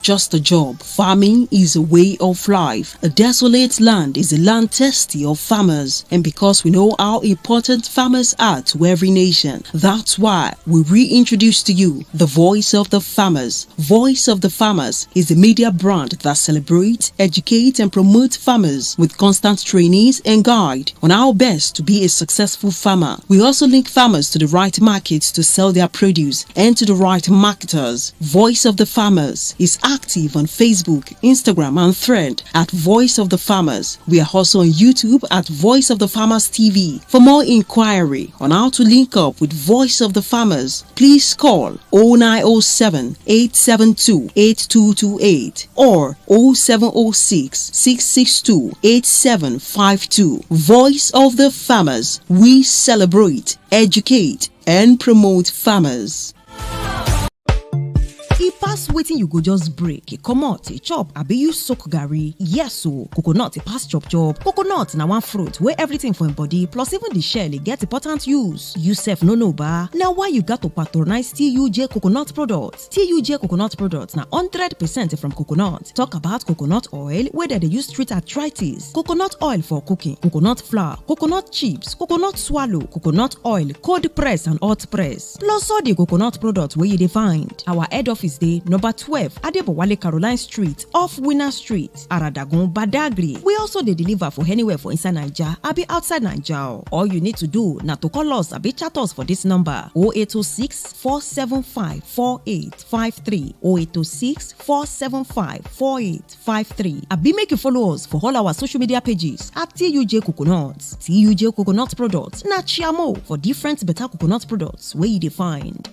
just a job. Farming is a way of life. A desolate land is a land thirsty of farmers. And because we know how important farmers are to every nation, that's why we reintroduce to you the Voice of the Farmers. Voice of the Farmers is a media brand that celebrates, educates, and promotes farmers with constant trainings and guide on how best to be a successful farmer. We also link farmers to the right markets to sell their produce and to the right marketers. Voice of the Farmers is active on Facebook, Instagram, and Thread at Voice of the Farmers. We are also on YouTube at Voice of the Farmers TV. For more inquiry on how to link up with Voice of the Farmers, please call 0907 872 8228 or 0706 662 8752. Voice of the Farmers. We celebrate, educate, and promote farmers. E pass wetin you go just break, e comot, e chop, abi you soak garri. Yes o, coconut e pass chop. Coconut na one fruit wey everything for im body plus even the shell e get important use. You sef no know ba? Na why you got to patronize TUJ coconut products. TUJ coconut products na 100% from coconut. Talk about coconut oil wey dem dey use treat arthritis, coconut oil for cooking, coconut flour, coconut chips, coconut swallow, coconut oil, cold press and hot press. Plus all the coconut products wey you dey find. Our head office dey number 12 Adebowale Caroline Street off Winner Street, Aradagun, Badagry. We also dey deliver for anywhere for inside Naija abi outside Naija. All you need to do na to call us abi chat us for this number 0806 475 4853 0806 475 4853. Abi make you follow us for all our social media pages at TUJ Coconut. TUJ Coconut Products na chiamo for different better coconut products wey you dey find.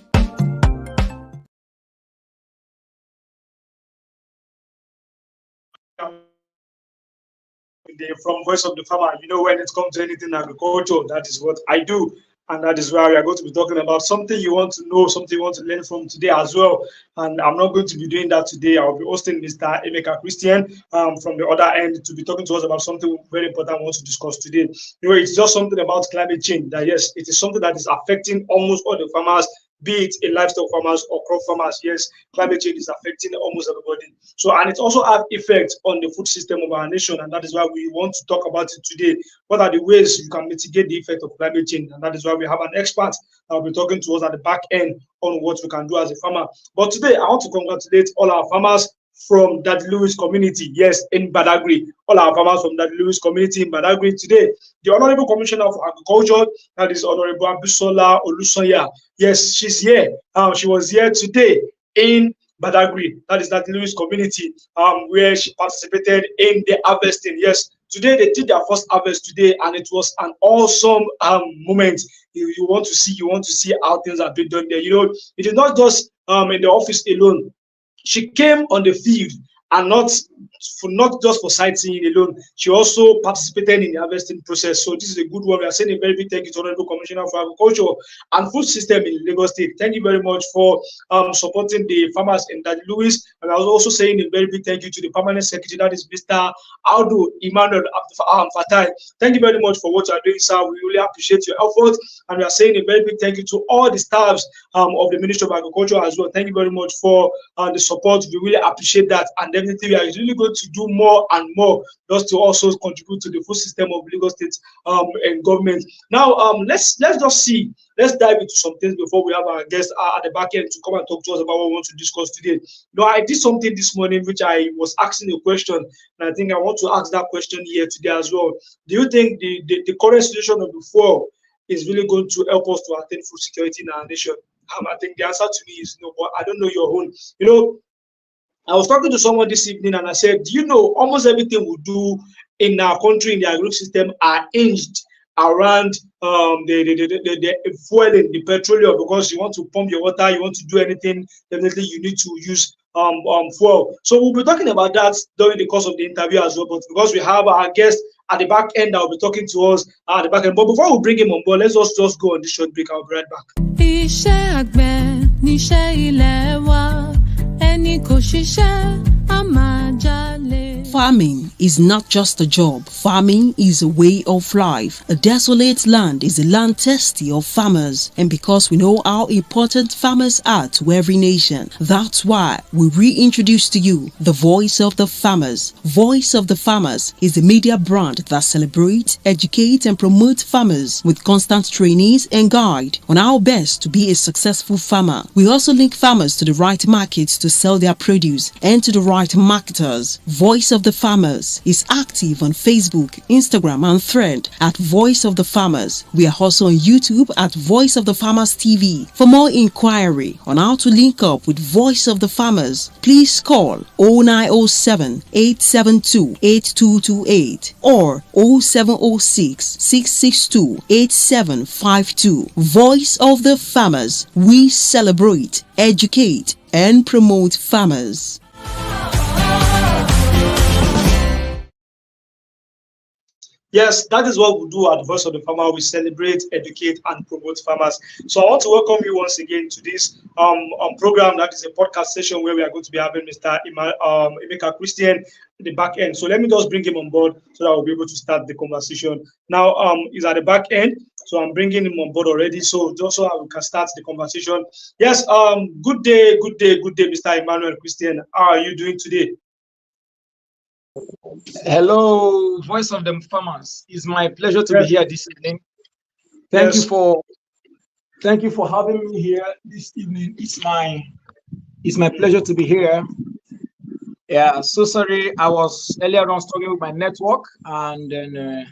From Voice of the Farmer, when it comes to anything agriculture, that is what I do. And that is why we are going to be talking about something you want to know, something you want to learn from today as well. And I'm not going to be doing that today. I'll be hosting Mr. EMEKA Christian from the other end to be talking to us about something very important I want to discuss today. It's just something about climate change. That yes, it is something that is affecting almost all the farmers, be it a livestock farmers or crop farmers. Yes, climate change is affecting almost everybody. So, and it also has effect on the food system of our nation, and that is why we want to talk about it today. What are the ways you can mitigate the effect of climate change? And that is why we have an expert that will be talking to us at the back end on what we can do as a farmer. But today, I want to congratulate all our farmers from that Lewis community, yes, in Badagry. All our farmers from that Lewis community in Badagry today. The Honorable Commissioner for Agriculture, that is Honorable Abisola Olusoya. Yes, she's here. She was here today in Badagry, that is that Lewis community, where she participated in the harvesting. Yes, today they did their first harvest today, and it was an awesome moment. You want to see how things are being done there. It is not just in the office alone. She came on the field, and not just for sightseeing alone. She also participated in the harvesting process. So this is a good one. We are saying a very big thank you to Honorable Commissioner for Agriculture and Food System in Lagos State. Thank you very much for supporting the farmers in that Lewis. And I was also saying a very big thank you to the Permanent Secretary, that is Mr. Audu Emmanuel Fatai. Thank you very much for what you are doing, sir. We really appreciate your effort. And we are saying a very big thank you to all the staffs of the Ministry of Agriculture as well. Thank you very much for the support. We really appreciate that. And definitely we are really going to do more and more just to also contribute to the food system of Lagos State and government. Now, let's dive into some things before we have our guests at the back end to come and talk to us about what we want to discuss today. I did something this morning which I was asking a question, and I think I want to ask that question here today as well. Do you think the current situation of the fuel is really going to help us to attain food security in our nation? I think the answer to me is no, but I don't know your own. I was talking to someone this evening and I said, do you know almost everything we do in our country, in the agri system, are hinged around the fueling, the petroleum, because you want to pump your water, you want to do anything, definitely you need to use fuel. So we'll be talking about that during the course of the interview as well, but because we have our guest at the back end that will be talking to us at the back end. But before we bring him on board, let's just go on this short break. I'll be right back. Farming is not just a job. Farming is a way of life. A desolate land is a land thirsty of farmers. And because we know how important farmers are to every nation, that's why we reintroduce to you the Voice of the Farmers. Voice of the Farmers is a media brand that celebrates, educates, and promotes farmers with constant trainees and guide on how best to be a successful farmer. We also link farmers to the right markets to sell their produce and to the right marketers. Voice of the Farmers is active on Facebook, Instagram, and Thread at Voice of the Farmers. We are also on YouTube at Voice of the Farmers TV. For more inquiry on how to link up with Voice of the Farmers, please call 0907 872 8228 or 0706 662 8752. Voice of the Farmers. We celebrate, educate, and promote farmers. Yes, that is what we do at Voice of the Farmer. We celebrate, educate, and promote farmers. So I want to welcome you once again to this program. That is a podcast session where we are going to be having Mr. EMEKA Christian at the back end. So let me just bring him on board so that we'll be able to start the conversation. Now, he's at the back end, so I'm bringing him on board already. So just so we can start the conversation. Yes, good day, Mr. Emmanuel Christian. How are you doing today? Hello, Voice of the Farmers. It's my pleasure to be here this evening. Thank you for having me here this evening. It's my pleasure to be here. Yeah, so sorry, I was earlier on struggling with my network, and then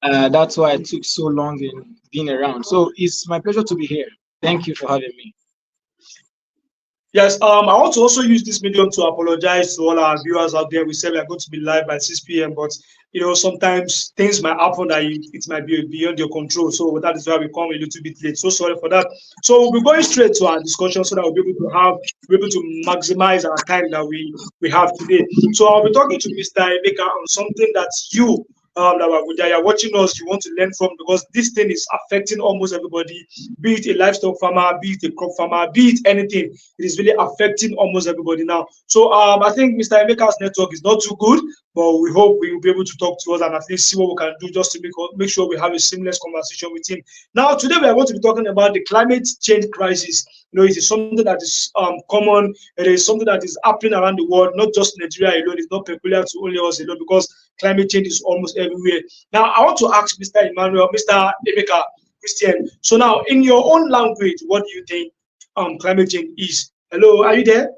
that's why it took so long in being around. So it's my pleasure to be here. Thank you for having me. Yes, I want to also use this medium to apologize to all our viewers out there. We said we are going to be live by 6 p.m., but sometimes things might happen that it might be beyond your control. So that is why we come a little bit late. So sorry for that. So we'll be going straight to our discussion so that we'll be able to maximize our time that we have today. So I'll be talking to Mr. EMEKA on something that you that are watching us, you want to learn from, because this thing is affecting almost everybody, be it a livestock farmer, be it a crop farmer, be it anything. It is really affecting almost everybody now. So I think Mr. EMEKA's network is not too good, but we hope we will be able to talk to us and at least see what we can do just to make sure we have a seamless conversation with him. Now, today we are going to be talking about the climate change crisis. It is something that is common. It is something that is happening around the world, not just Nigeria alone. It's not peculiar to only us alone, because climate change is almost everywhere. Now, I want to ask Mr. EMEKA Christian. So now, in your own language, what do you think climate change is? Hello, are you there?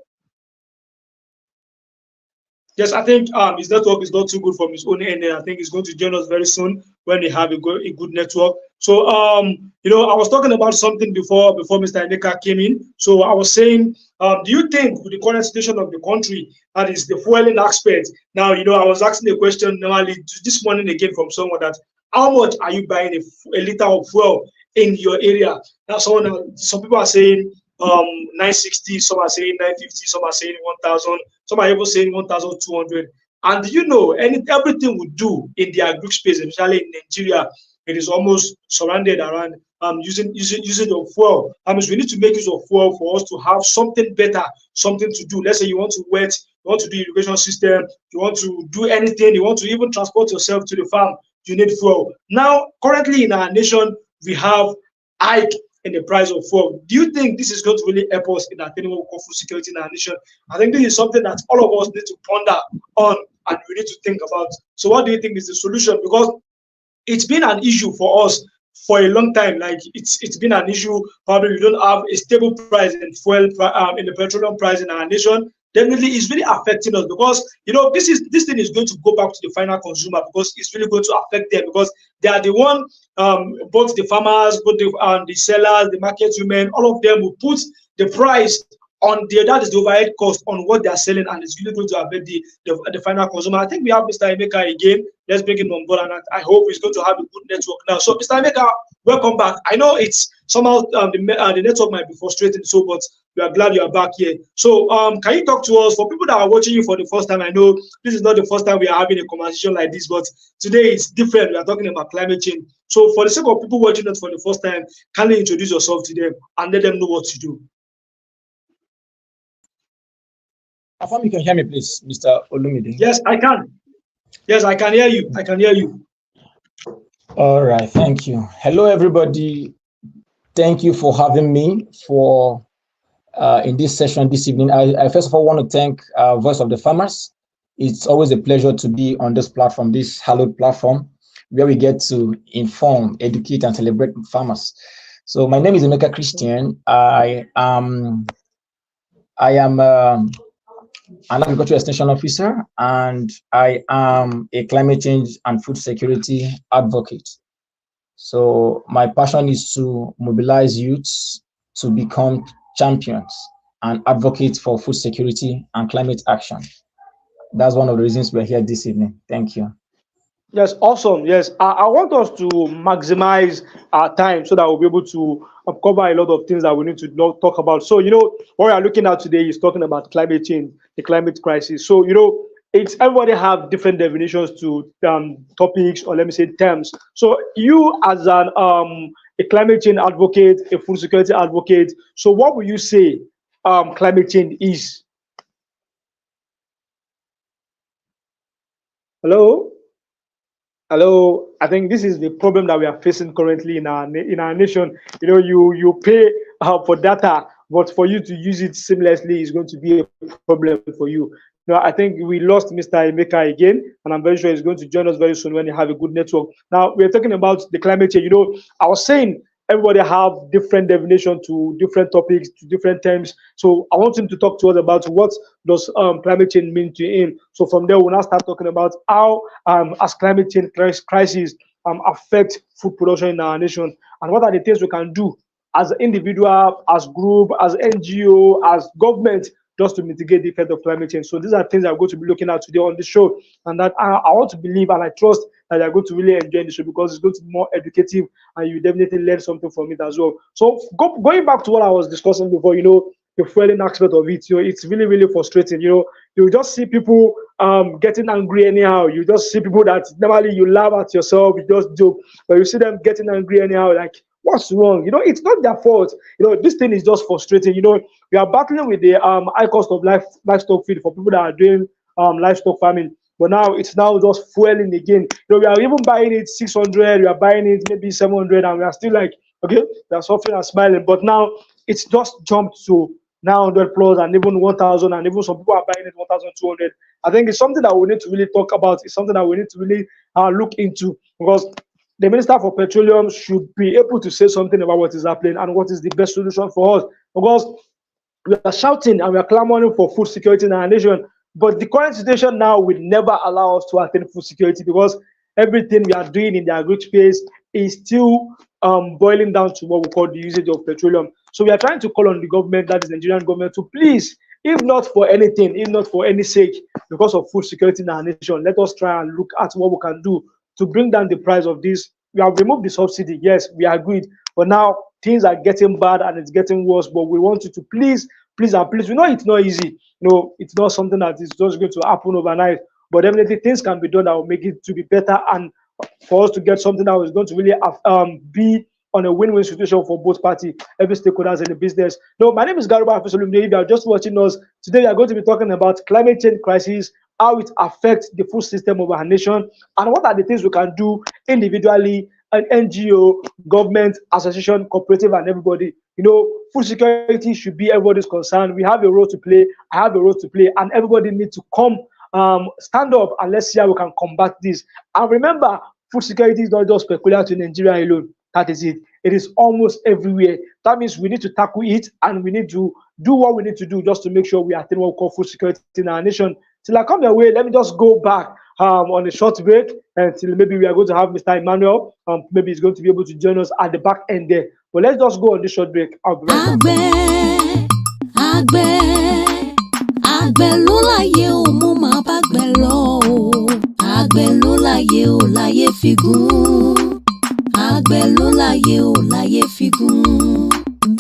Yes, I think his network is not too good from his own end, and I think he's going to join us very soon when they have a good network. So, I was talking about something before Mr. EMEKA came in. So I was saying, do you think with the current situation of the country, that is the fueling aspect? Now, I was asking a question normally this morning again from someone that, how much are you buying a liter of fuel in your area? Now, some people are saying 960, some are saying 950, some are saying 1,000, some are even saying 1,200. And everything we do in the agri space, especially in Nigeria, it is almost surrounded around using of fuel. We need to make use of fuel for us to have something better, something to do. Let's say you want to wet, you want to do irrigation system, you want to do anything, you want to even transport yourself to the farm, you need fuel. Now, currently in our nation, we have hike in the price of fuel. Do you think this is going to really help us in attaining what we call food security in our nation? I think this is something that all of us need to ponder on and we need to think about. So what do you think is the solution? Because it's been an issue for us for a long time. Like it's been an issue. Probably we don't have a stable price in fuel, in the petroleum price in our nation. Definitely, it's really affecting us, because this thing is going to go back to the final consumer, because it's really going to affect them, because they are the one, both the farmers, both the sellers, the market women, all of them will put the price on that is the overhead cost on what they are selling, and it's really going to affect the final consumer. I think we have Mr. EMEKA again. Let's bring him on board, and I hope he's going to have a good network now. So, Mr. EMEKA, welcome back. I know it's somehow the network might be frustrating, but we are glad you are back here. So, can you talk to us, for people that are watching you for the first time? I know this is not the first time we are having a conversation like this, but today it's different. We are talking about climate change. So, for the sake of people watching us for the first time, can you introduce yourself to them and let them know what you do? Afam, you can hear me, please, Mr. Olumide. Yes, I can. Yes, I can hear you. I can hear you. All right, thank you. Hello, everybody. Thank you for having me for in this session this evening. I first of all want to thank Voice of the Farmers. It's always a pleasure to be on this platform, this hallowed platform, where we get to inform, educate, and celebrate farmers. So my name is EMEKA Christian. I am an agricultural extension officer, and I am a climate change and food security advocate. So my passion is to mobilize youths to become champions and advocates for food security and climate action. That's one of the reasons we're here this evening. Thank you. Yes, awesome. Yes, I want us to maximize our time so that we'll be able to cover a lot of things that we need to talk about. So, what we are looking at today is talking about climate change, the climate crisis. So, it's everybody have different definitions to topics, or let me say terms. So, you as an a climate change advocate, a food security advocate, so what will you say climate change is? Hello? Hello, I think this is the problem that we are facing currently in our nation. You pay for data, but for you to use it seamlessly is going to be a problem for you. I think we lost Mr. EMEKA again, and I'm very sure he's going to join us very soon when you have a good network. Now we're talking about the climate change. I was saying everybody have different definition to different topics, to different terms. So I want him to talk to us about what does climate change mean to him. So from there, we'll now start talking about how as climate change crisis affect food production in our nation, and what are the things we can do as an individual, as group, as NGO, as government, just to mitigate the effect of climate change. So these are things I'm going to be looking at today on the show, and that I want to believe and I trust that you're going to really enjoy the show, because it's going to be more educative and you definitely learn something from it as well. So going back to what I was discussing before, the fueling aspect of it, it's really, really frustrating. You just see people getting angry anyhow. You just see people that normally you laugh at yourself, you just joke, but you see them getting angry anyhow, like, what's wrong? It's not their fault. This thing is just frustrating. We are battling with the high cost of livestock feed for people that are doing livestock farming. But now it's just fueling again. We are even buying it 600, we are buying it maybe 700, and we are still like, okay, they're suffering and smiling. But now it's just jumped to 900 plus, and even 1,000, and even some people are buying it 1,200. I think it's something that we need to really talk about. It's something that we need to really look into, because the Minister for Petroleum should be able to say something about what is happening and what is the best solution for us. Because we are shouting and we are clamoring for food security in our nation, but the current situation now will never allow us to attain food security, because everything we are doing in the agri space is still boiling down to what we call the usage of petroleum. So we are trying to call on the government, that is the Nigerian government, to please, if not for anything, if not for any sake, because of food security in our nation, let us try and look at what we can do to bring down the price of this. We have removed the subsidy, yes, we agreed, but now things are getting bad and it's getting worse. But we want you to please, and please. We know it's not easy. It's not something that is just going to happen overnight, but definitely things can be done that will make it to be better, and for us to get something that is going to really be on a win-win situation for both parties, every stakeholders in the business. My name is Garuba Afesolumide. If you are just watching us today, we are going to be talking about climate change crisis, how it affects the food system of our nation, and what are the things we can do individually, an NGO, government, association, cooperative, and everybody. Food security should be everybody's concern. We have a role to play. I have a role to play, and everybody needs to come, stand up, and let's see how we can combat this. And remember, food security is not just peculiar to Nigeria alone. That is it. It is almost everywhere. That means we need to tackle it, and we need to do what we need to do just to make sure we attain what we call food security in our nation. Till I come your way, let me just go back on a short break until maybe we are going to have Mr. Emmanuel. Maybe he's going to be able to join us at the back end there. But let's just go on this short break. I'll be right back. Àgbẹ̀ ló láyé o, mo máa bá gbẹ̀ lọ o. Àgbẹ̀ ló láyé o, láyé fi gún. Àgbẹ̀ ló láyé o, láyé fi gún.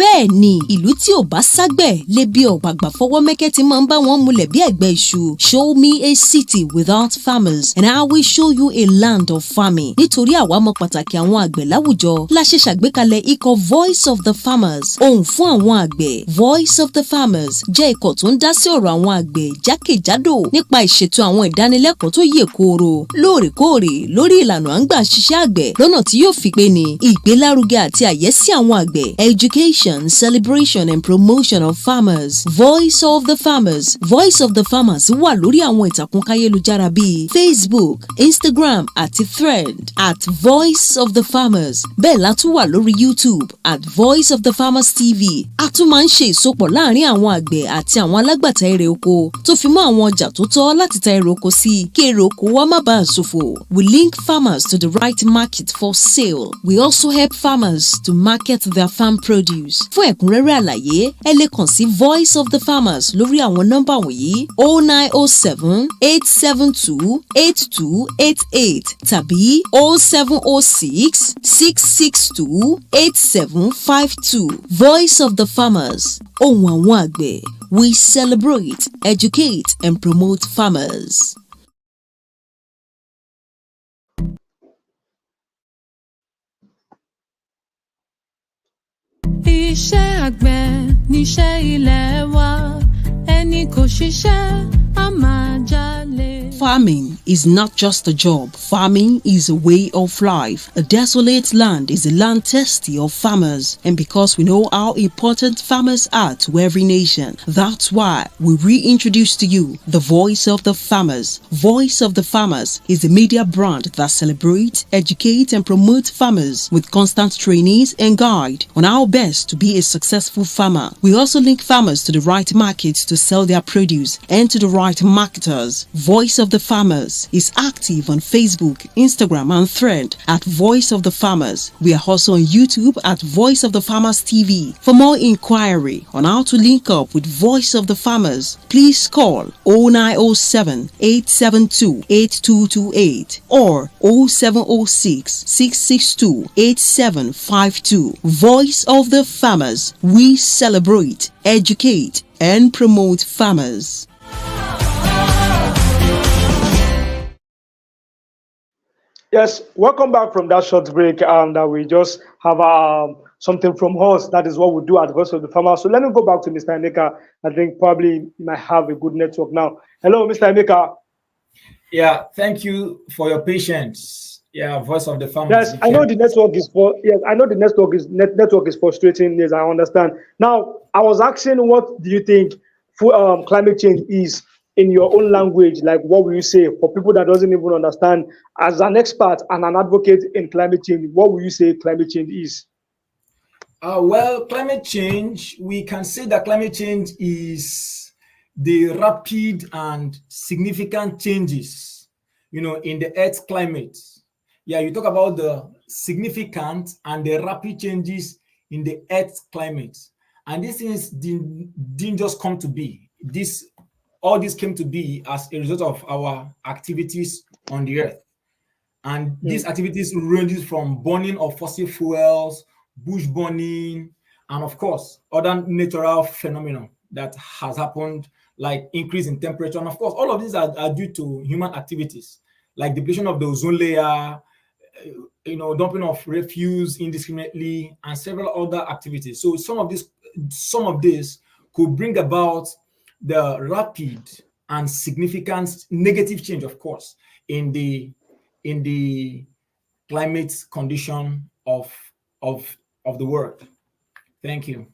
bẹ́ẹ̀ ni ìlú tí ò bá ságbẹ̀ lè bí ọ̀gbàgbà fọwọ́ mẹ́kẹ́ tí máa ń bá wọn múlẹ̀ bí ẹ̀gbẹ́ iṣu. Show me a city without farmers and I will show you a land of farming. Nítorí àwa mọ pàtàkì àwọn àgbẹ̀ láwùjọ la ṣe ṣàgbékalẹ̀ ikọ̀ Voice of the Farmers. Ohùn fún àwọn àgbẹ̀ Voice of the Farmers jẹ́ ikọ̀ tó ń dá sí ọ̀rọ̀ àwọn àgbẹ̀ jákèjádò nípa ìṣètò àwọn ìdánilẹ́kọ̀ọ́ tó yè kooro lóòrèkóòrè lórí ìlànà à ń gbà ṣiṣẹ́ àgbẹ̀ lọ́nà tí yóò fi pé ni ìgbélárugẹ àti àyẹ́sí àwọn àgbẹ̀ education celebration and promotion of farmers. Voice of the Farmers Voice of the Farmers wà lórí àwọn ìtàkùn káyélujára bíi Facebook Instagram àti Thread at Voice of the Farmers. Bẹ́ẹ̀ la tún wà lórí YouTube at Voice of the Farmers TV. A tún máa ń ṣe ìsopọ̀ láàárín àwọn àgbẹ̀ àti àwọn alágbàtà èrè oko tó fi mọ́ àwọn ọjà tó tọ́ láti ta èrè oko sí kí èrè oko wa má bàa ṣòfò. We link farmers to the right market for sale. We also help farmers to market their farm produce. Fún ẹ̀kúnrẹ́rẹ́ àlàyé ẹ lè kàn sí Voice of the Farmers lórí àwọn nọ́mbà wọ̀nyí 0907 872 8288 tàbí 0706 662 8752. Voice of the Farmers. Ohùn àwọn àgbẹ̀. We celebrate, educate and promote farmers. Iṣẹ́ àgbẹ̀ níṣẹ́ ilé wa, ẹni kò ṣiṣẹ́ á máa jalè. Farming is not just a job. Farming is a way of life. A desolate land is a land thirsty of farmers. And because we know how important farmers are to every nation, that's why we reintroduce to you the Voice of the Farmers. Voice of the Farmers is a media brand that celebrates, educates, and promotes farmers with constant trainees and guide on how best to be a successful farmer. We also link farmers to the right markets to sell their produce and to the right marketers. Voice of the Farmers is active on Facebook, Instagram, and Thread at Voice of the Farmers. We are also on YouTube at Voice of the Farmers TV. For more inquiry on how to link up with Voice of the Farmers, please call 0907 872 8228 or 0706 662 8752. Voice of the Farmers. We celebrate, educate, and promote farmers. Yes, welcome back from that short break, and we just have something from us. That is what we do at Voice of the Farmer. So let me go back to Mr. EMEKA. I think probably you might have a good network now. Hello, Mr. EMEKA. Yeah, thank you for your patience. Yeah, Voice of the Farmer. Yes, I know the network is network is frustrating. Yes, I understand. Now, I was asking, what do you think climate change is? In your own language, like what will you say for people that doesn't even understand? As an expert and an advocate in climate change, what will you say climate change is? Well, climate change, we can say that climate change is the rapid and significant changes, in the Earth's climate. Yeah, you talk about the significant and the rapid changes in the Earth's climate. And these things didn't just come to be. All this came to be as a result of our activities on the earth. And these activities ranges from burning of fossil fuels, bush burning, and of course, other natural phenomena that has happened, like increase in temperature. And of course, all of these are due to human activities, like depletion of the ozone layer, dumping of refuse indiscriminately, and several other activities. So some of this could bring about the rapid and significant negative change, of course, in the climate condition of the world. Thank you.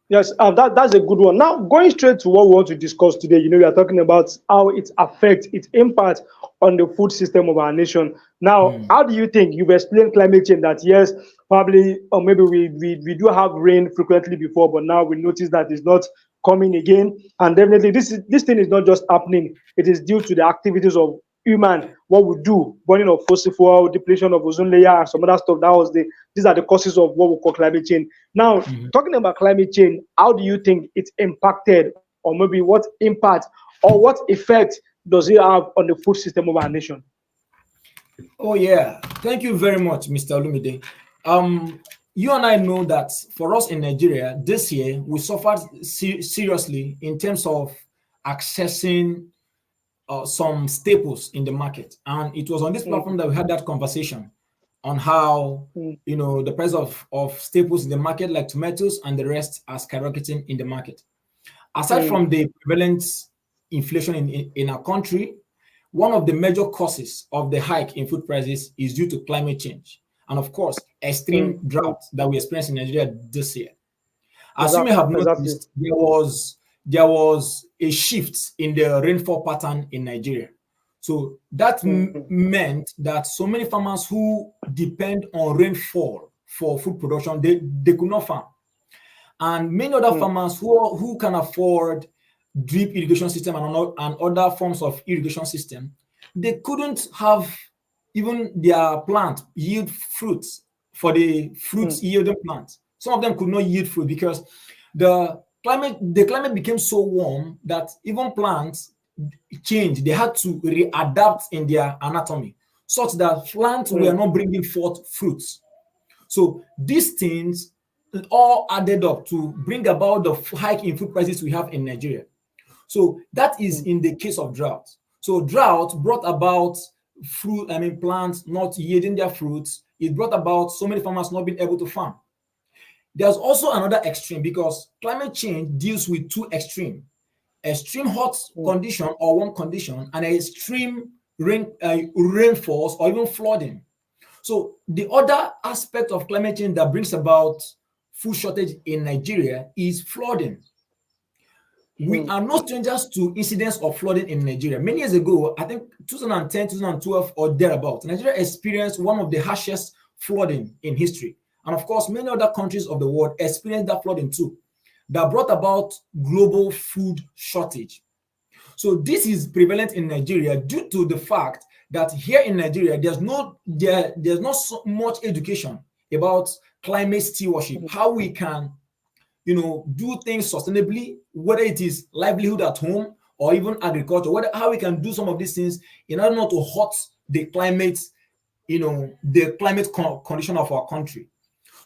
Yes, that's a good one. Now, going straight to what we want to discuss today, we are talking about how it affects, its impact on the food system of our nation. Now, how do you think, you've explained climate change, that yes, probably, or maybe we do have rain frequently before, but now we notice that it's not coming again. And definitely this thing is not just happening, it is due to the activities of human, what we do, burning of fossil fuel, depletion of ozone layer, and some other stuff. These are the causes of what we call climate change. Now, talking about climate change, how do you think it's impacted, or maybe what impact or what effect does it have on the food system of our nation? Oh yeah, thank you very much, Mr. Olumide. you and I know that for us in Nigeria this year, we suffered seriously in terms of accessing some staples in the market. And it was on this platform that we had that conversation on how, the price of staples in the market, like tomatoes and the rest, are skyrocketing in the market. Aside from the prevalent inflation in our country, one of the major causes of the hike in food prices is due to climate change. And of course, extreme drought that we experienced in Nigeria this year. As you may have noticed, there was a shift in the rainfall pattern in Nigeria. So that meant that so many farmers who depend on rainfall for food production, they could not farm. And many other farmers who can afford drip irrigation system and other forms of irrigation system, they couldn't have even their plant yield fruits for the fruits yielding plants. Some of them could not yield fruit because the climate became so warm that even plants changed. They had to readapt in their anatomy such that plants were not bringing forth fruits. So these things all added up to bring about the hike in food prices we have in Nigeria. So that is in the case of drought. So drought brought about plants not yielding their fruits. It brought about so many farmers not being able to farm. There's also another extreme because climate change deals with two extremes: extreme hot condition or warm condition and extreme rainfalls or even flooding. So the other aspect of climate change that brings about food shortage in Nigeria is flooding. We are no strangers to incidents of flooding in Nigeria. Many years ago, I think 2010, 2012 or thereabouts, Nigeria experienced one of the harshest flooding in history. And of course, many other countries of the world experienced that flooding too, that brought about global food shortage. So this is prevalent in Nigeria due to the fact that here in Nigeria, there's not so much education about climate stewardship, how we can do things sustainably, whether it is livelihood at home or even agriculture, how we can do some of these things in order not to hurt the climate, the climate condition of our country.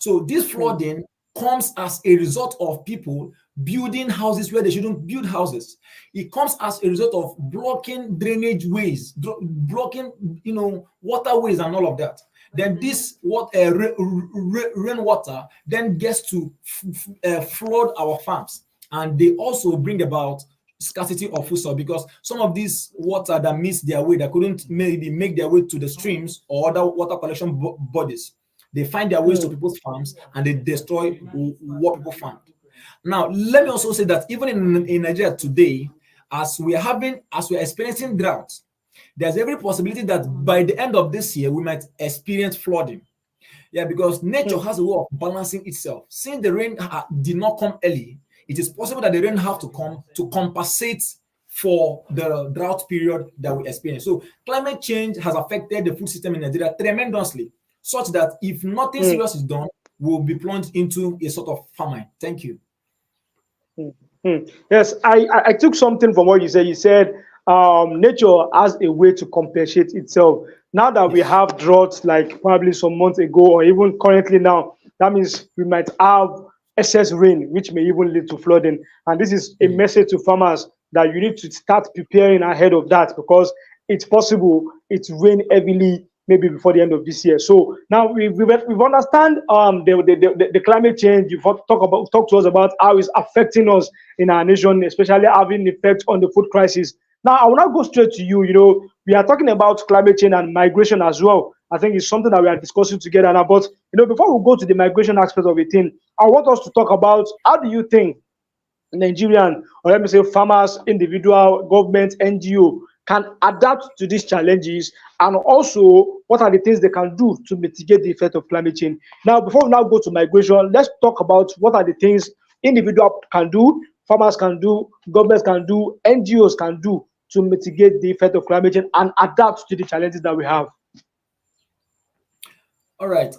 So this flooding comes as a result of people building houses where they shouldn't build houses. It comes as a result of blocking drainage ways, blocking, waterways and all of that. Then this rainwater then gets to flood our farms, and they also bring about scarcity of food source because some of this water that missed their way, that couldn't maybe make their way to the streams or other water collection bodies, they find their ways to people's farms and they destroy what people farm. Now, let me also say that even in Nigeria today, as we are experiencing drought, there's every possibility that by the end of this year, we might experience flooding. Yeah, because nature has a way of balancing itself. Since the rain did not come early, it is possible that the rain have to come to compensate for the drought period that we experience. So climate change has affected the food system in Nigeria tremendously, such that if nothing serious is done, we'll be plunged into a sort of famine. Thank you. Yes, I took something from what you said. You said nature has a way to compensate itself. Now that we have droughts like probably some months ago or even currently now, that means we might have excess rain, which may even lead to flooding. And this is a message to farmers that you need to start preparing ahead of that, because it's possible it rain heavily maybe before the end of this year. So now we've understand the climate change. You've talked to us about how it's affecting us in our nation, especially having effect on the food crisis. Now I will not go straight to you. We are talking about climate change and migration as well. I think it's something that we are discussing together now. But before we go to the migration aspect of the thing, I want us to talk about how do you think Nigerian, or let me say farmers, individual, government, NGO, can adapt to these challenges, and also what are the things they can do to mitigate the effect of climate change. Now, before we now go to migration, let's talk about what are the things individual can do, farmers can do, governments can do, NGOs can do to mitigate the effect of climate change and adapt to the challenges that we have. All right.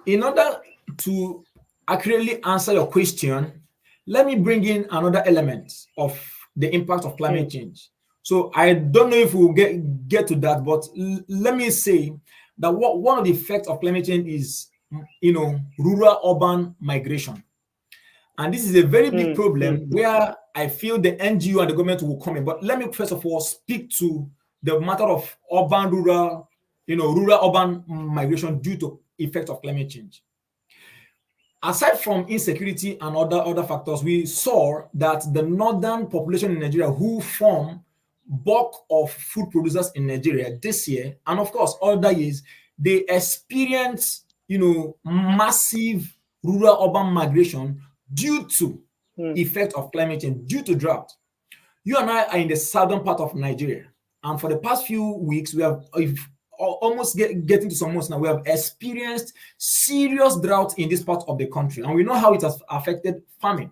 In order to accurately answer your question, let me bring in another element of the impact of climate change. So I don't know if we'll get to that, but let me say that one of the effects of climate change is rural-urban migration. And this is a very big problem where I feel the NGO and the government will come in. But let me first of all speak to the matter of rural-urban migration due to effect of climate change. Aside from insecurity and other factors, we saw that the northern population in Nigeria, who form bulk of food producers in Nigeria this year, and of course other years, they experience massive rural-urban migration due to effect of climate change, due to drought. You and I are in the southern part of Nigeria, and for the past few weeks, we have almost getting to some months now, we have experienced serious drought in this part of the country, and we know how it has affected farming.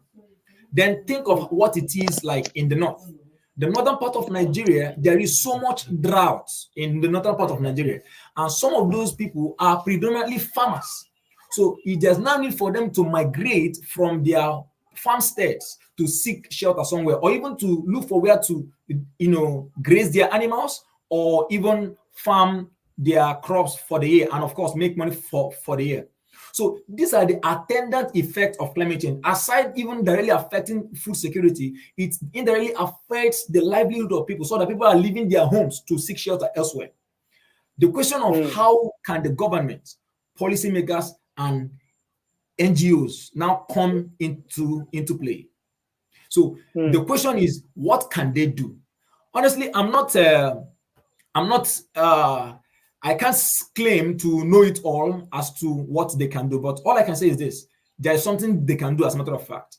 Then think of what it is like in the north. The northern part of Nigeria, there is so much drought in the northern part of Nigeria, and some of those people are predominantly farmers. So it does now need for them to migrate from their farmsteads to seek shelter somewhere, or even to look for where to, graze their animals, or even farm their crops for the year, and of course make money for the year. So these are the attendant effects of climate change. Aside even directly affecting food security, it indirectly affects the livelihood of people, so that people are leaving their homes to seek shelter elsewhere. The question of how can the government, policymakers, and NGOs now come into play? So the question is, what can they do? Honestly, I can't claim to know it all as to what they can do, but all I can say is this: there is something they can do. As a matter of fact,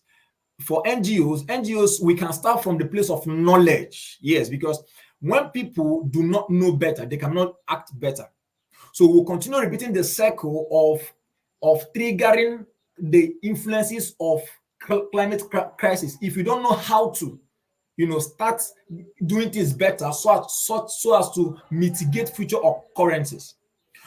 for NGOs, we can start from the place of knowledge. Yes, because when people do not know better, they cannot act better. So we'll continue repeating the cycle of triggering the influences of climate crisis. If you don't know how to, start doing things better so as to mitigate future occurrences.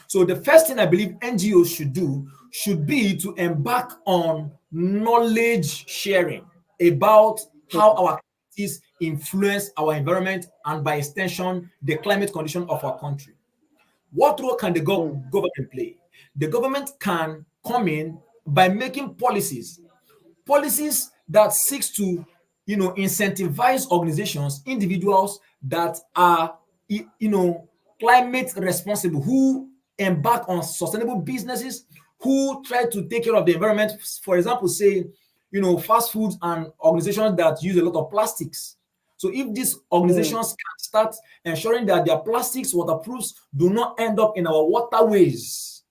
So the first thing I believe NGOs should do should be to embark on knowledge sharing about how our activities influence our environment and, by extension, the climate condition of our country. What role can the government play? The government can come in by making policies that seeks to incentivize organizations, individuals that are climate responsible, who embark on sustainable businesses, who try to take care of the environment. For example, say fast foods and organizations that use a lot of plastics. So if these organizations can start ensuring that their plastics, waterproofs, do not end up in our waterways,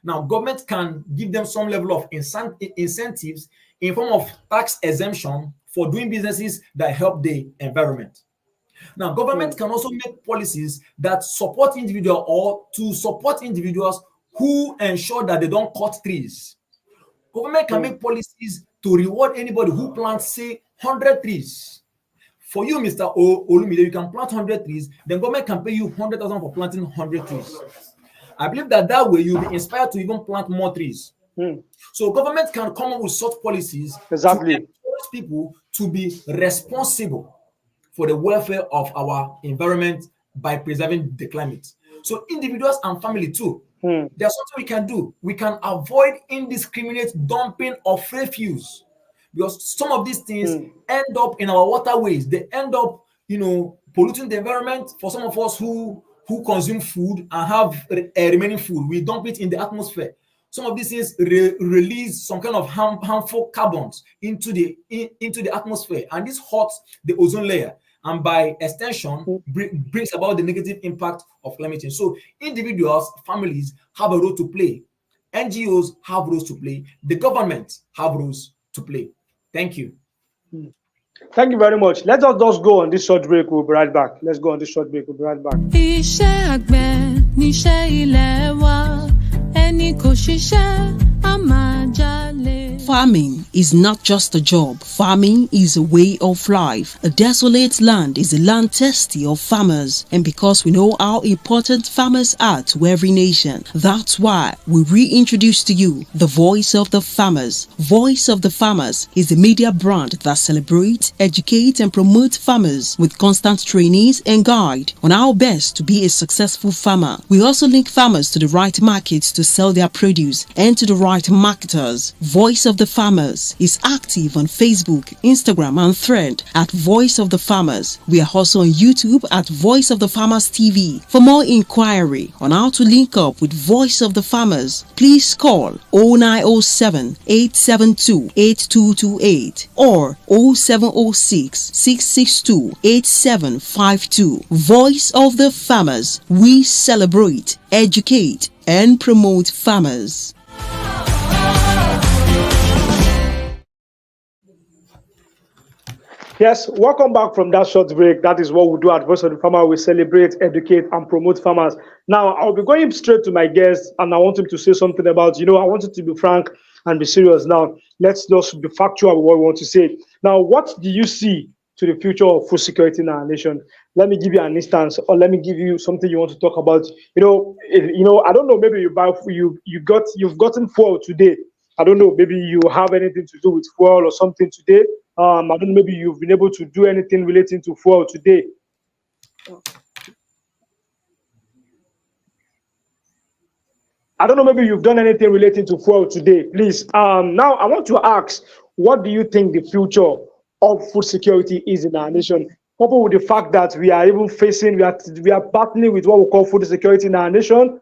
now government can give them some level of incentives in form of tax exemption for doing businesses that help the environment. Now, government can also make policies that support individuals, or to support individuals who ensure that they don't cut trees. Government can make policies to reward anybody who plants, say, 100 trees. For you, Mr. Olumide, you can plant 100 trees, then government can pay you 100,000 for planting 100 trees. I believe that way you'll be inspired to even plant more trees. So government can come up with such policies to encourage people to be responsible for the welfare of our environment by preserving the climate. So individuals and family too, there's something we can do. We can avoid indiscriminate dumping of refuse, because some of these things end up in our waterways. They end up, polluting the environment. For some of us who consume food and have remaining food, we dump it in the atmosphere. Some of these things release some kind of harmful carbons into the atmosphere, and this hurts the ozone layer, and by extension brings about the negative impact of climate change. So individuals, families have a role to play. NGOs have roles to play. The government have roles to play. Thank you. Thank you very much. Let us just go on this short break. We'll be right back. Let's go on this short break. We'll be right back. Iṣẹ́ àgbẹ̀ níṣẹ́ ilé wa, ẹni kò ṣiṣẹ́ á máa jalè. Farming is not just a job. Farming is a way of life. A desolate land is a land thirsty of farmers. And because we know how important farmers are to every nation, that's why we reintroduce to you the Voice of the Farmers. Voice of the Farmers is a media brand that celebrates, educates, and promotes farmers with constant trainees and guide on how best to be a successful farmer. We also link farmers to the right markets to sell their produce and to the right marketers. Voice of the Farmers is active on Facebook, Instagram, and Thread at Voice of the Farmers. We are also on YouTube at Voice of the Farmers TV. For more inquiry on how to link up with Voice of the Farmers, please call 0907 872 8228 or 0706 662 8752. Voice of the Farmers. We celebrate, educate, and promote farmers. Yes, welcome back from that short break. That is what we do at Voice of the Farmer. We celebrate, educate, and promote farmers. Now, I'll be going straight to my guest, and I want him to say something about, I want it to be frank and be serious. Now, let's just be factual about what we want to say. Now, what do you see to the future of food security in our nation? Let me give you an instance, or let me give you something you want to talk about. I don't know, maybe you've gotten fuel today. I don't know, maybe you have anything to do with fuel or something today. I don't know, maybe you've been able to do anything relating to fuel today. I don't know, maybe you've done anything relating to fuel today. Please. Now, I want to ask, what do you think the future of food security is in our nation? Coupled with the fact that we are even facing, we are battling with what we call food security in our nation.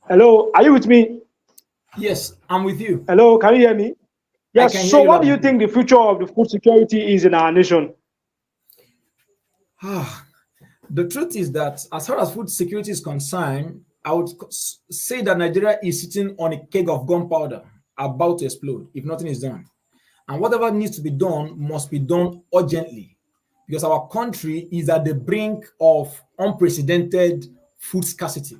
Hello, are you with me? Yes, I'm with you. Hello, can you hear me? Yes. So what do you think the future of the food security is in our nation? The truth is that as far as food security is concerned, I would say that Nigeria is sitting on a keg of gunpowder about to explode if nothing is done. And whatever needs to be done must be done urgently, because our country is at the brink of unprecedented food scarcity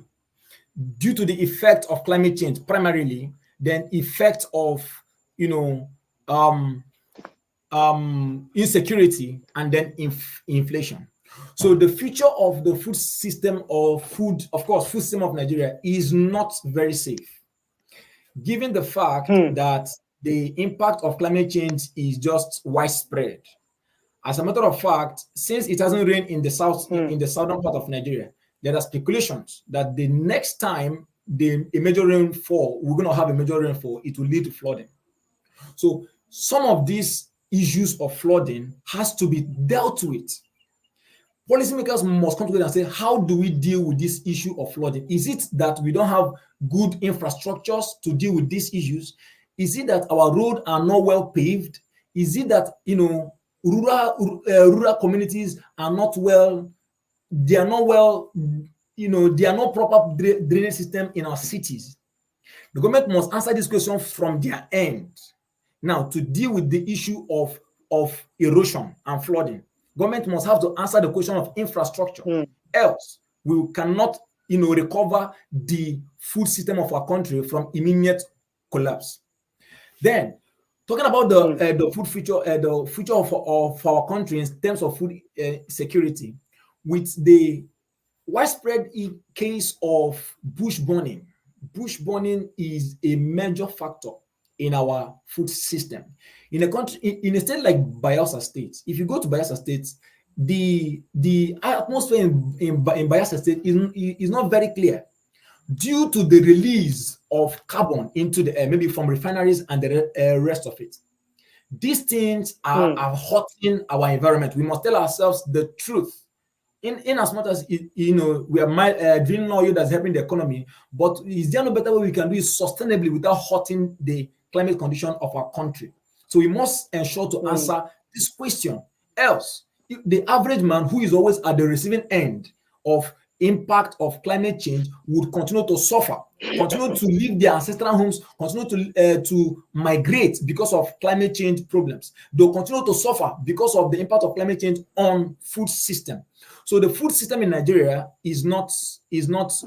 due to the effect of climate change primarily, then effect of insecurity, and then inflation. So the future of the food system food system of Nigeria is not very safe, given the fact that the impact of climate change is just widespread. As a matter of fact, since it hasn't rained in the southern part of Nigeria, there are speculations that the next time we're going to have a major rainfall, it will lead to flooding. So some of these issues of flooding has to be dealt with. Policymakers must come together and say, how do we deal with this issue of flooding? Is it that we don't have good infrastructures to deal with these issues? Is it that our roads are not well paved? Is it that rural communities are not well? They are not well. They are not proper drainage system in our cities. The government must answer this question from their end. Now, to deal with the issue of erosion and flooding, government must have to answer the question of infrastructure. Else, we cannot, recover the food system of our country from immediate collapse. Then, talking about the food future, the future of our country in terms of food security, with the widespread case of bush burning. Bush burning is a major factor in our food system. In a country, in a state like Bayelsa State, if you go to Bayelsa State, the atmosphere in Bayelsa State is not very clear due to the release of carbon into the air, maybe from refineries and the rest of it. These things are hurting our environment. We must tell ourselves the truth. In as much as we are drilling oil that's helping the economy, but is there no better way we can do it sustainably without hurting the climate condition of our country? So we must ensure to answer this question. Else, if the average man who is always at the receiving end of impact of climate change would continue to suffer, continue to leave their ancestral homes, continue to migrate because of climate change problems. They'll continue to suffer because of the impact of climate change on food system. So the food system in Nigeria is not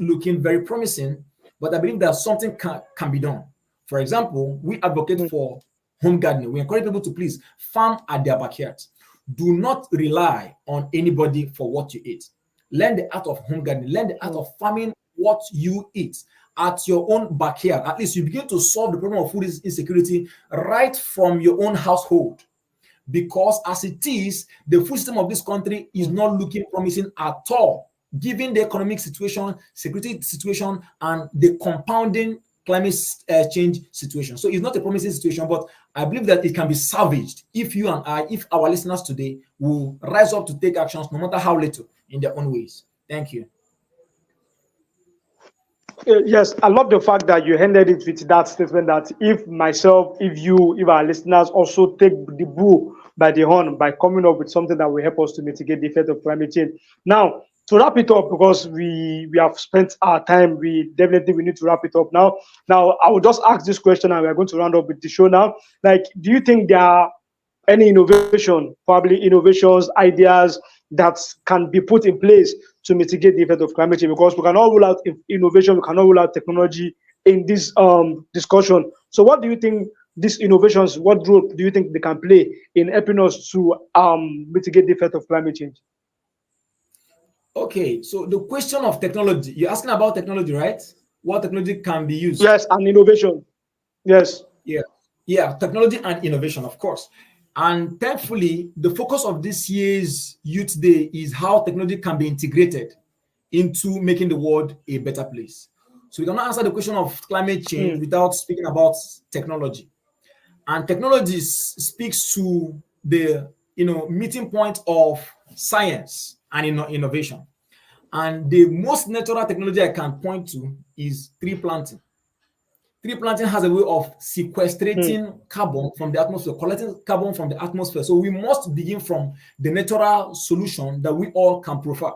looking very promising but I believe that something can be done. For example, we advocate for home gardening. We encourage people to please farm at their backyards. Do not rely on anybody for what you eat. Learn the art of home gardening. Learn the art of farming what you eat at your own backyard. At least you begin to solve the problem of food insecurity right from your own household. Because as it is, the food system of this country is not looking promising at all, given the economic situation, security situation, and the compounding climate change situation. So it's not a promising situation, but I believe that it can be salvaged if you and I, if our listeners today will rise up to take actions, no matter how little, in their own ways. Thank you. Yes, I love the fact that you ended it with that statement that if myself, if you, if our listeners also take the bull by the horn by coming up with something that will help us to mitigate the effect of climate change. Now, to wrap it up, because we have spent our time, we need to wrap it up now. Now, I will just ask this question and we're going to round up with the show now. Like, do you think there are any innovation, probably innovations, ideas that can be put in place to mitigate the effect of climate change? Because we cannot rule out innovation, we cannot rule out technology in this discussion. So what do you think these innovations, what role do you think they can play in helping us to mitigate the effect of climate change? Okay, so the question of technology, you're asking about technology, right? What technology can be used? Yes, and innovation. Yes. Yeah, technology and innovation, of course. And thankfully, the focus of this year's Youth Day is how technology can be integrated into making the world a better place. So we cannot answer the question of climate change without speaking about technology. And technology speaks to the meeting point of science and innovation. And the most natural technology I can point to is tree planting. Tree planting has a way of sequestrating carbon from the atmosphere, collecting carbon from the atmosphere. So we must begin from the natural solution that we all can prefer.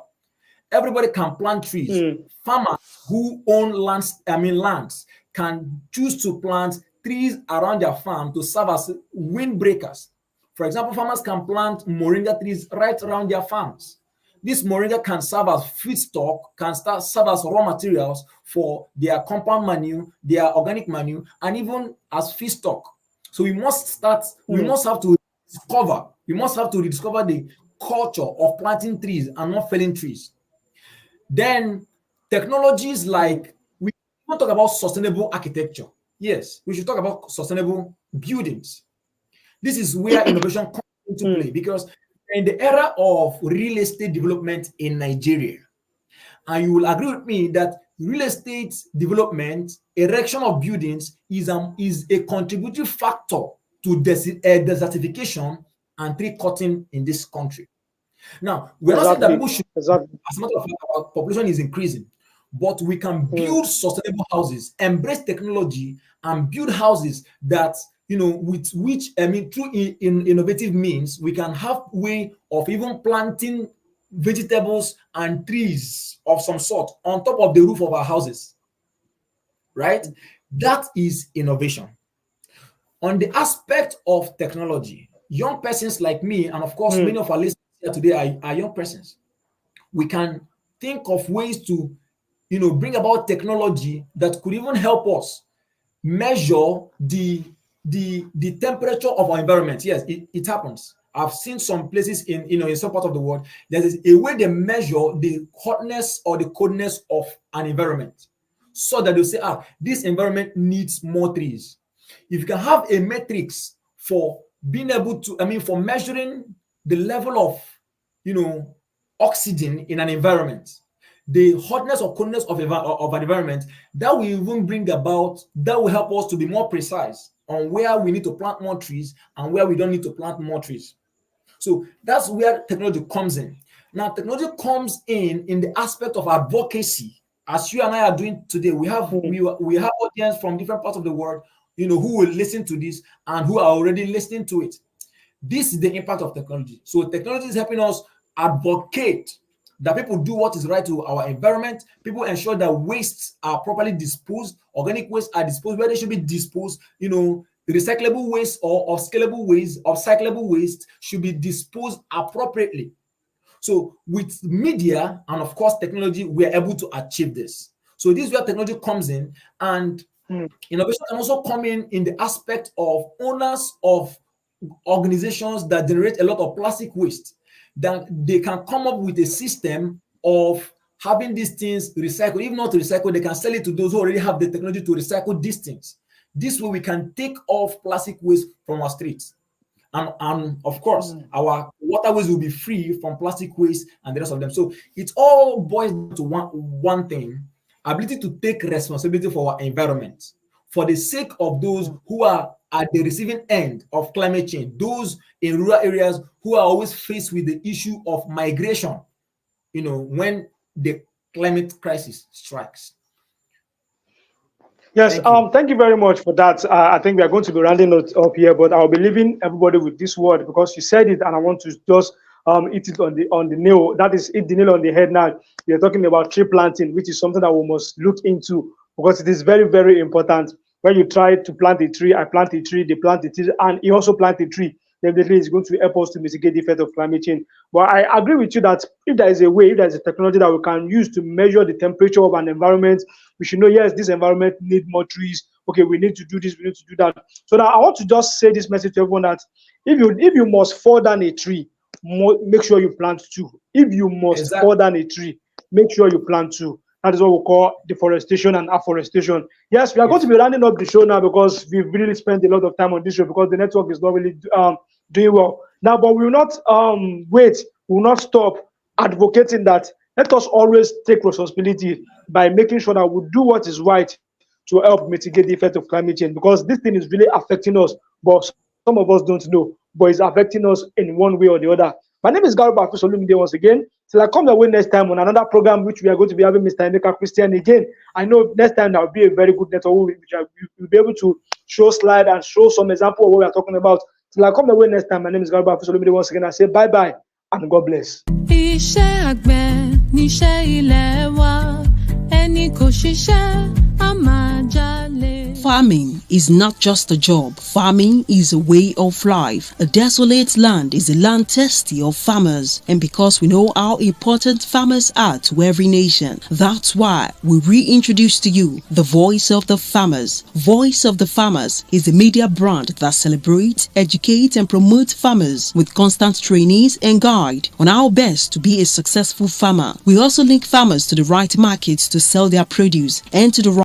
Everybody can plant trees. Farmers who own lands can choose to plant trees around their farm to serve as windbreakers. For example, farmers can plant moringa trees right around their farms. This moringa can serve as feedstock, can serve as raw materials for their compound manure, their organic manure, and even as feedstock. So we must have to rediscover the culture of planting trees and not felling trees. Then technologies like, we want to talk about sustainable architecture. Yes, we should talk about sustainable buildings. This is where innovation comes into play, because in the era of real estate development in Nigeria, and you will agree with me that real estate development, erection of buildings is a contributing factor to desertification and tree cutting in this country. Now, we're not saying that people should, as a matter of fact, our population is increasing, but we can build sustainable houses, embrace technology, and build houses that, with which, through innovative means, we can have way of even planting vegetables and trees of some sort on top of the roof of our houses, right? That is innovation. On the aspect of technology, young persons like me, and of course, many of our listeners here today are young persons. We can think of ways to, bring about technology that could even help us measure the temperature of our environment. Yes, it happens. I've seen some places in some part of the world, there is a way they measure the hotness or the coldness of an environment, so that they'll say, this environment needs more trees. If you can have a metrics for being able to, for measuring the level of, oxygen in an environment, the hotness or coldness of an environment, that will help us to be more precise on where we need to plant more trees and where we don't need to plant more trees. So that's where technology comes in. Now, technology comes in the aspect of advocacy, as you and I are doing today. We have audience from different parts of the world, who will listen to this and who are already listening to it. This is the impact of technology. So technology is helping us advocate that people do what is right to our environment. People ensure that wastes are properly disposed, organic wastes are disposed where they should be disposed. Recyclable waste or scalable waste or cyclable waste should be disposed appropriately. So with media and of course technology, we are able to achieve this. So this is where technology comes in, and innovation can also come in the aspect of owners of organizations that generate a lot of plastic waste, that they can come up with a system of having these things recycled. If not recycled, they can sell it to those who already have the technology to recycle these things. This way we can take off plastic waste from our streets. And of course, our waterways will be free from plastic waste and the rest of them. So it all boils down to one thing: ability to take responsibility for our environment, for the sake of those who are at the receiving end of climate change, those in rural areas who are always faced with the issue of migration, when the climate crisis strikes. Yes, thank you very much for that. I think we are going to be rounding it up here, but I'll be leaving everybody with this word because you said it, and I want to just hit it on the nail. That is, hit the nail on the head now. You're talking about tree planting, which is something that we must look into because it is very, very important. When you try to plant a tree, I plant a tree, they plant a tree, and you also plant a tree. Definitely, it's going to help us to mitigate the effect of climate change. But I agree with you that if there is a way, if there is a technology that we can use to measure the temperature of an environment, we should know, yes, this environment needs more trees. Okay, we need to do this, we need to do that. So now I want to just say this message to everyone that if you must fall down a tree, make sure you plant two. If you must fall down a tree, make sure you plant two. That is what we call deforestation and afforestation. Yes, we are going to be rounding up the show now because we've really spent a lot of time on this show because the network is not really doing well now. But we will not wait. We will not stop advocating that. Let us always take responsibility by making sure that we do what is right to help mitigate the effect of climate change, because this thing is really affecting us, but some of us don't know, but it's affecting us in one way or the other. My name is Garuba Solumide once again. Till I come your way next time on another program, which we are going to be having Mr. EMEKA Christian again. I know next time there will be a very good network, which we'll be able to show slide and show some example of what we are talking about. Till I come your way next time, my name is Garuba Solumide once again. I say bye-bye and God bless. Iṣẹ́ àgbẹ̀ níṣẹ́ ilé wa, ẹni kò ṣiṣẹ́ á máa jalè. Farming is not just a job. Farming is a way of life. A desolate land is a land thirsty of farmers. And because we know how important farmers are to every nation, that's why we reintroduce to you the Voice of the Farmers. Voice of the Farmers is a media brand that celebrates, educates, and promotes farmers with constant trainees and guide on how best to be a successful farmer. We also link farmers to the right markets to sell their produce and to the right